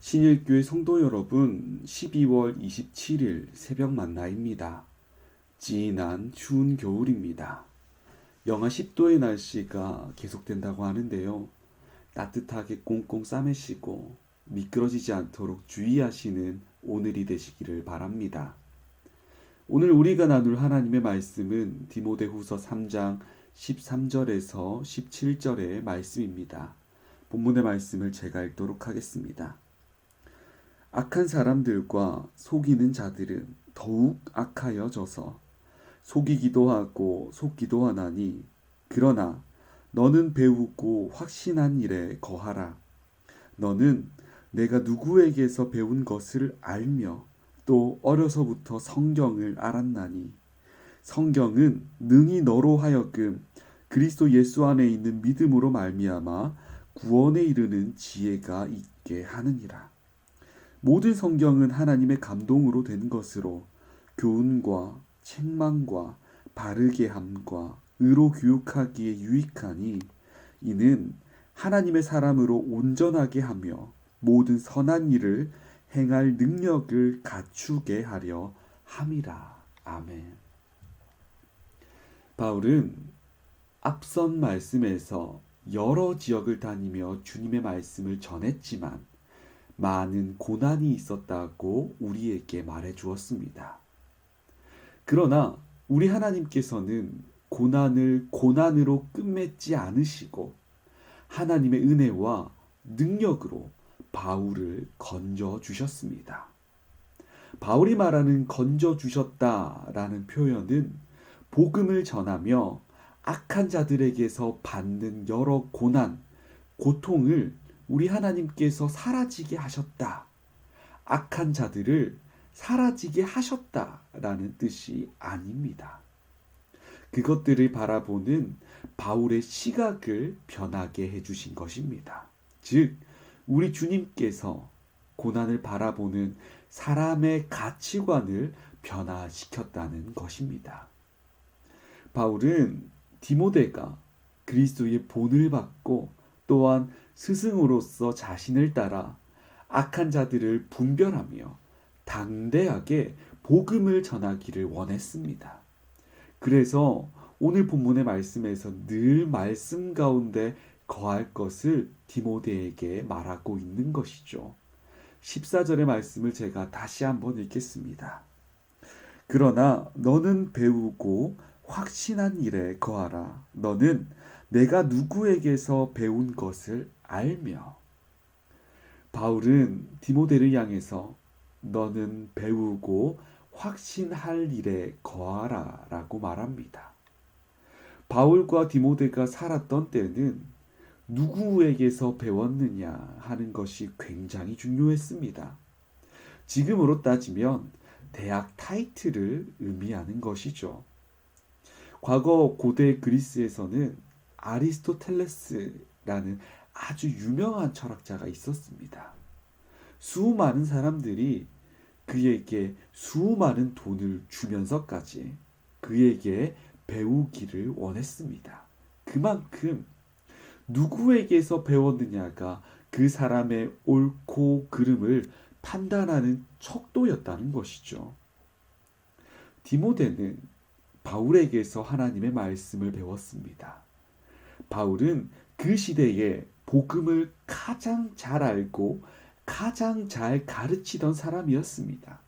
신일교회 성도 여러분, 12월 27일 새벽 만나입니다. 진한 추운 겨울입니다. 영하 10도의 날씨가 계속된다고 하는데요. 따뜻하게 꽁꽁 싸매시고 미끄러지지 않도록 주의하시는 오늘이 되시기를 바랍니다. 오늘 우리가 나눌 하나님의 말씀은 디모데후서 3장 13절에서 17절의 말씀입니다. 본문의 말씀을 제가 읽도록 하겠습니다. 악한 사람들과 속이는 자들은 더욱 악하여져서 속이기도 하고 속기도 하나니, 그러나 너는 배우고 확신한 일에 거하라. 너는 내가 누구에게서 배운 것을 알며 또 어려서부터 성경을 알았나니, 성경은 능히 너로 하여금 그리스도 예수 안에 있는 믿음으로 말미암아 구원에 이르는 지혜가 있게 하느니라. 모든 성경은 하나님의 감동으로 된 것으로 교훈과 책망과 바르게 함과 의로 교육하기에 유익하니, 이는 하나님의 사람으로 온전하게 하며 모든 선한 일을 행할 능력을 갖추게 하려 함이라. 아멘. 바울은 앞선 말씀에서 여러 지역을 다니며 주님의 말씀을 전했지만 많은 고난이 있었다고 우리에게 말해 주었습니다. 그러나 우리 하나님께서는 고난을 고난으로 끝맺지 않으시고 하나님의 은혜와 능력으로 바울을 건져 주셨습니다. 바울이 말하는 건져 주셨다라는 표현은 복음을 전하며 악한 자들에게서 받는 여러 고난, 고통을 우리 하나님께서 사라지게 하셨다, 악한 자들을 사라지게 하셨다라는 뜻이 아닙니다. 그것들을 바라보는 바울의 시각을 변하게 해주신 것입니다. 즉, 우리 주님께서 고난을 바라보는 사람의 가치관을 변화시켰다는 것입니다. 바울은 디모데가 그리스도의 본을 받고 또한 스승으로서 자신을 따라 악한 자들을 분별하며 당대하게 복음을 전하기를 원했습니다. 그래서 오늘 본문의 말씀에서 늘 말씀 가운데 거할 것을 디모데에게 말하고 있는 것이죠. 14절의 말씀을 제가 다시 한번 읽겠습니다. 그러나 너는 배우고 확신한 일에 거하라. 너는 내가 누구에게서 배운 것을 알며. 바울은 디모데를 향해서 너는 배우고 확신할 일에 거하라 라고 말합니다. 바울과 디모데가 살았던 때는 누구에게서 배웠느냐 하는 것이 굉장히 중요했습니다. 지금으로 따지면 대학 타이틀을 의미하는 것이죠. 과거 고대 그리스에서는 아리스토텔레스라는 아주 유명한 철학자가 있었습니다. 수많은 사람들이 그에게 수많은 돈을 주면서까지 그에게 배우기를 원했습니다. 그만큼 누구에게서 배웠느냐가 그 사람의 옳고 그름을 판단하는 척도였다는 것이죠. 디모데는 바울에게서 하나님의 말씀을 배웠습니다. 바울은 그 시대에 복음을 가장 잘 알고 가장 잘 가르치던 사람이었습니다.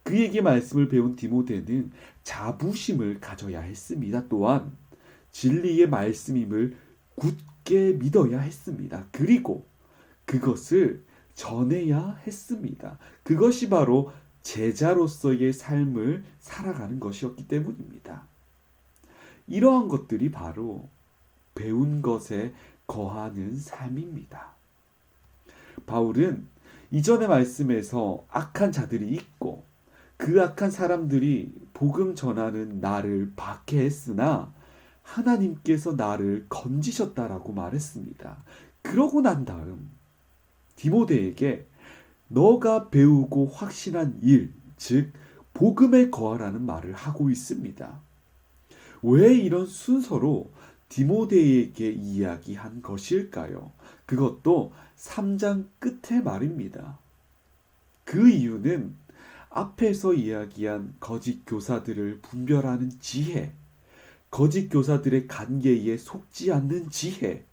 그에게 말씀을 배운 디모데는 자부심을 가져야 했습니다. 또한 진리의 말씀임을 굳게 믿어야 했습니다. 그리고 그것을 전해야 했습니다. 그것이 바로 제자로서의 삶을 살아가는 것이었기 때문입니다. 이러한 것들이 바로 배운 것에 거하는 삶입니다. 바울은 이전의 말씀에서 악한 자들이 있고 그 악한 사람들이 복음 전하는 나를 박해했으나 하나님께서 나를 건지셨다라고 말했습니다. 그러고 난 다음 디모데에게 너가 배우고 확신한 일, 즉 복음에 거하라는 말을 하고 있습니다. 왜 이런 순서로 디모데에게 이야기한 것일까요? 그것도 3장 끝에 말입니다. 그 이유는 앞에서 이야기한 거짓 교사들을 분별하는 지혜, 거짓 교사들의 관계에 속지 않는 지혜,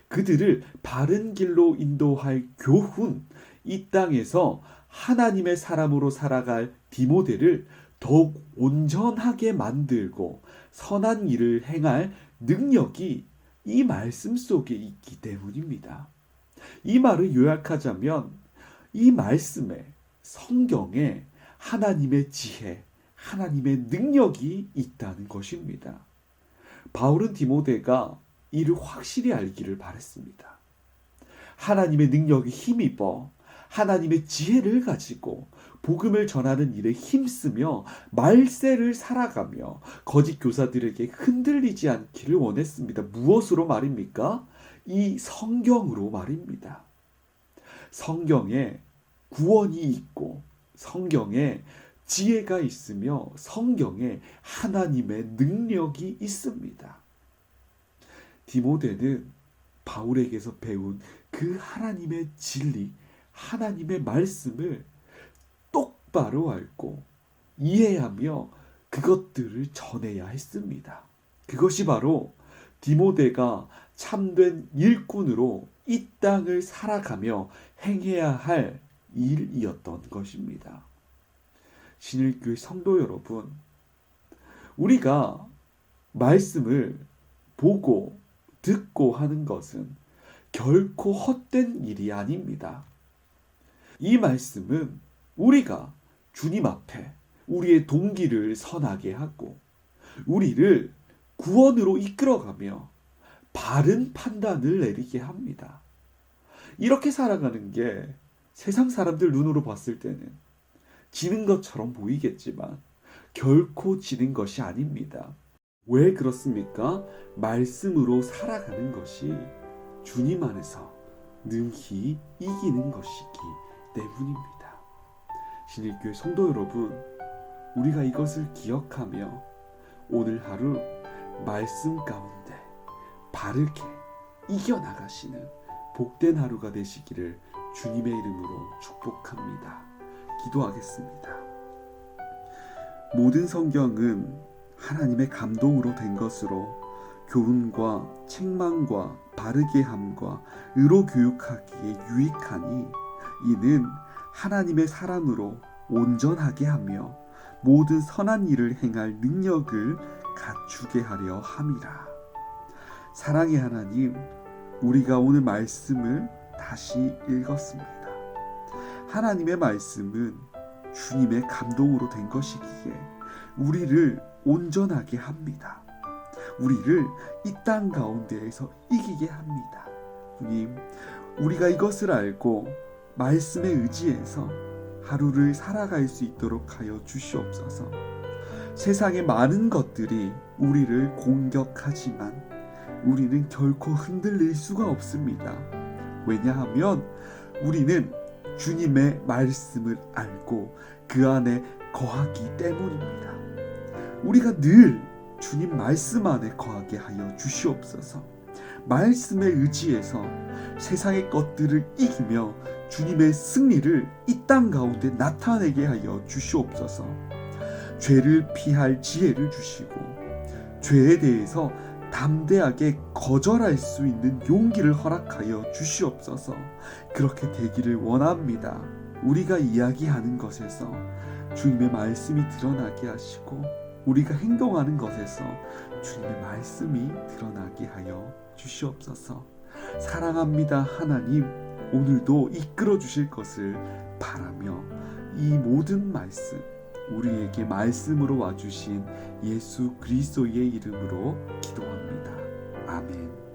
그들을 바른 길로 인도할 교훈, 이 땅에서 하나님의 사람으로 살아갈 디모데를 더욱 온전하게 만들고 선한 일을 행할 능력이 이 말씀 속에 있기 때문입니다. 이 말을 요약하자면 이 말씀에, 성경에 하나님의 지혜, 하나님의 능력이 있다는 것입니다. 바울은 디모데가 이를 확실히 알기를 바랬습니다. 하나님의 능력에 힘입어 하나님의 지혜를 가지고 복음을 전하는 일에 힘쓰며 말세를 살아가며 거짓 교사들에게 흔들리지 않기를 원했습니다. 무엇으로 말입니까? 이 성경으로 말입니다. 성경에 구원이 있고 성경에 지혜가 있으며 성경에 하나님의 능력이 있습니다. 디모데는 바울에게서 배운 그 하나님의 진리, 하나님의 말씀을 똑바로 알고 이해하며 그것들을 전해야 했습니다. 그것이 바로 디모데가 참된 일꾼으로 이 땅을 살아가며 행해야 할 일이었던 것입니다. 신일교회 성도 여러분, 우리가 말씀을 보고 듣고 하는 것은 결코 헛된 일이 아닙니다. 이 말씀은 우리가 주님 앞에 우리의 동기를 선하게 하고 우리를 구원으로 이끌어가며 바른 판단을 내리게 합니다. 이렇게 살아가는 게 세상 사람들 눈으로 봤을 때는 지는 것처럼 보이겠지만 결코 지는 것이 아닙니다. 왜 그렇습니까? 말씀으로 살아가는 것이 주님 안에서 능히 이기는 것이기 때문입니다. 신일교회 성도 여러분, 우리가 이것을 기억하며 오늘 하루 말씀 가운데 바르게 이겨나가시는 복된 하루가 되시기를 주님의 이름으로 축복합니다. 기도하겠습니다. 모든 성경은 하나님의 감동으로 된 것으로 교훈과 책망과 바르게 함과 의로 교육하기에 유익하니 이는 하나님의 사람으로 온전하게 하며 모든 선한 일을 행할 능력을 갖추게 하려 함이라. 사랑의 하나님, 우리가 오늘 말씀을 다시 읽었습니다. 하나님의 말씀은 주님의 감동으로 된 것이기에 우리를 온전하게 합니다. 우리를 이 땅 가운데에서 이기게 합니다. 주님, 우리가 이것을 알고 말씀에 의지해서 하루를 살아갈 수 있도록 하여 주시옵소서. 세상의 많은 것들이 우리를 공격하지만 우리는 결코 흔들릴 수가 없습니다. 왜냐하면 우리는 주님의 말씀을 알고 그 안에 거하기 때문입니다. 우리가 늘 주님 말씀 안에 거하게 하여 주시옵소서. 말씀에 의지해서 세상의 것들을 이기며 주님의 승리를 이 땅 가운데 나타내게 하여 주시옵소서. 죄를 피할 지혜를 주시고 죄에 대해서 담대하게 거절할 수 있는 용기를 허락하여 주시옵소서. 그렇게 되기를 원합니다. 우리가 이야기하는 것에서 주님의 말씀이 드러나게 하시고 우리가 행동하는 것에서 주님의 말씀이 드러나게 하여 주시옵소서. 사랑합니다. 하나님, 오늘도 이끌어 주실 것을 바라며 이 모든 말씀, 우리에게 말씀으로 와주신 예수 그리스도의 이름으로 기도합니다. 아멘.